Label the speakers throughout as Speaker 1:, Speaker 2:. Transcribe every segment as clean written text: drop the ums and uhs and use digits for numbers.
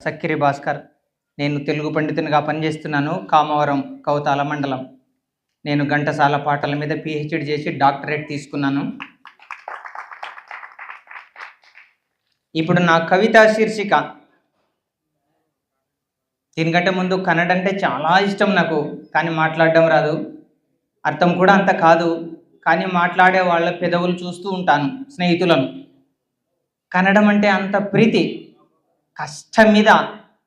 Speaker 1: సక్కిరి భాస్కర్. నేను తెలుగు పండితునిగా పనిచేస్తున్నాను కామవరం కౌతాల మండలం. నేను ఘంటసాల పాటల మీద పిహెచ్డి చేసి డాక్టరేట్ తీసుకున్నాను. ఇప్పుడు నా కవితా శీర్షిక, దీనికంటే ముందు కన్నడ అంటే చాలా ఇష్టం నాకు, కానీ మాట్లాడడం రాదు, అర్థం కూడా అంత కాదు. కానీ మాట్లాడే వాళ్ళ పెదవులు చూస్తూ ఉంటాను, స్నేహితులను. కన్నడం అంటే అంత ప్రీతి. కష్టం మీద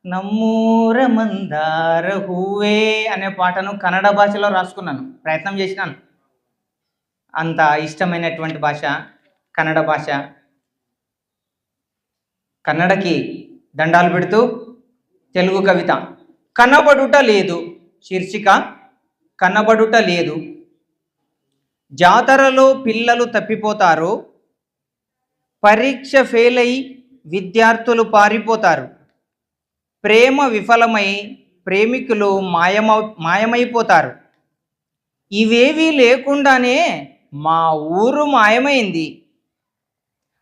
Speaker 1: నమ్మూర మందార హూవే అనే పాటను కన్నడ భాషలో రాసుకున్నాను, ప్రయత్నం చేసినాను. అంత ఇష్టమైనటువంటి భాష కన్నడ భాష. కన్నడకి దండాలు పెడుతూ తెలుగు కవిత. కనబడుట లేదు శీర్షిక. కనబడుట లేదు. జాతరలో పిల్లలు తప్పిపోతారు, పరీక్ష ఫెయిల్ అయి విద్యార్థులు పారిపోతారు, ప్రేమ విఫలమై ప్రేమికులు మాయమైపోతారు. ఇవేవీ లేకుండానే మా ఊరు మాయమైంది.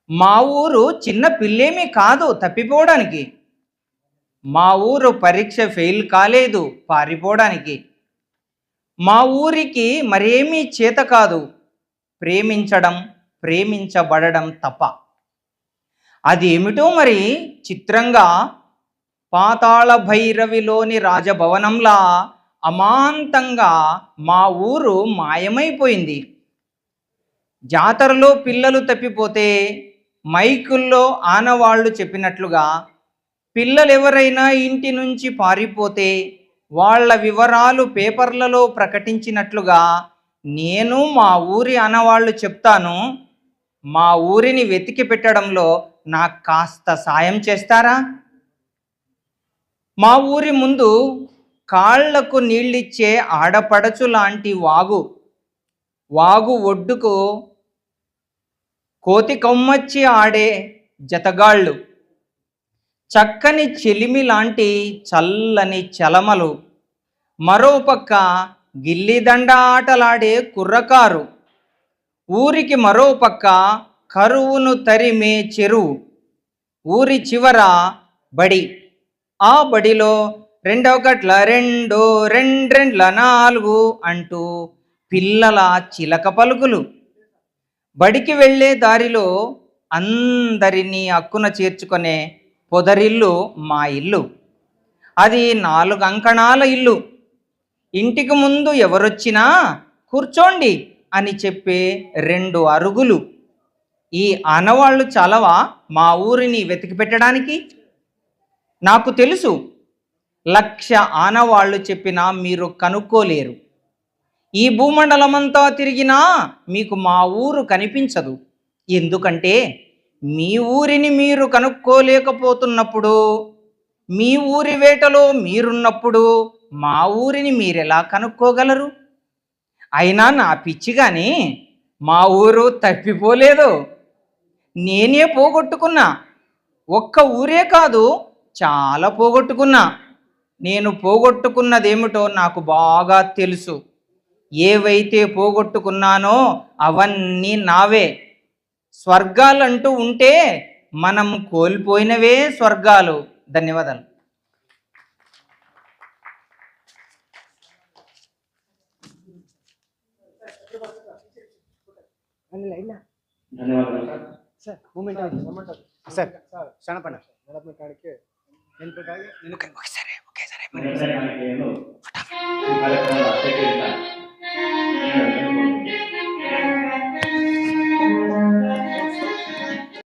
Speaker 1: మా ఊరు చిన్న పిల్లేమీ కాదు తప్పిపోవడానికి. మా ఊరు పరీక్ష ఫెయిల్ కాలేదు పారిపోవడానికి. మా ఊరికి మరేమీ చేత కాదు, ప్రేమించడం ప్రేమించబడడం తప్ప. అది ఏమిటో మరి చిత్రంగా పాతాళ భైరవిలోని రాజభవనంలా అమాంతంగా మా ఊరు మాయమైపోయింది. జాతరలో పిల్లలు తప్పిపోతే మైకుల్లో ఆనవాళ్లు చెప్పినట్లుగా, పిల్లలెవరైనా ఇంటి నుంచి పారిపోతే వాళ్ళ వివరాలు పేపర్లలో ప్రకటించినట్లుగా నేను మా ఊరి ఆనవాళ్ళు చెప్తాను. మా ఊరిని వెతికి పెట్టడంలో నాకు కాస్త సాయం చేస్తారా? మా ఊరి ముందు కాళ్లకు నీళ్ళిచ్చే ఆడపడచు లాంటి వాగు ఒడ్డుకు కోతి కొమ్మచ్చి ఆడే జతగాళ్ళు, చక్కని చెలిమి లాంటి చల్లని చలమలు, మరోపక్క గిల్లిదండ ఆటలాడే కుర్రకారు, ఊరికి మరోపక్క కరువును తరిమే చెరువు, ఊరి చివర బడి, ఆ బడిలో 2 ఒకట్ల 2 2 రెండ్ల 4 అంటూ పిల్లల చిలక పలుకులు. బడికి వెళ్ళే దారిలో అందరినీ అక్కున చేర్చుకునే పొదరిల్లు మా ఇల్లు. అది 4 అంకణాల ఇల్లు. ఇంటికి ముందు ఎవరొచ్చినా కూర్చోండి అని చెప్పే 2 అరుగులు. ఈ ఆనవాళ్ళు చాలవా మా ఊరిని వెతికి పెట్టడానికి? నాకు తెలుసు, 1,00,000 ఆనవాళ్ళు చెప్పినా మీరు కనుక్కోలేరు. ఈ భూమండలమంతా తిరిగినా మీకు మా ఊరు కనిపించదు. ఎందుకంటే మీ ఊరిని మీరు కనుక్కోలేకపోతున్నప్పుడు, మీ ఊరి వేటలో మీరున్నప్పుడు మా ఊరిని మీరెలా కనుక్కోగలరు? అయినా నా పిచ్చి కానీ మా ఊరు తప్పిపోలేదు, నేనే పోగొట్టుకున్నా. ఒక్క ఊరే కాదు, చాలా పోగొట్టుకున్నా. నేను పోగొట్టుకున్నదేమిటో నాకు బాగా తెలుసు. ఏవైతే పోగొట్టుకున్నానో అవన్నీ నావే. స్వర్గాలంటూ ఉంటే మనం కోల్పోయినవే స్వర్గాలు. ధన్యవాదాలు.
Speaker 2: ఒకేసారి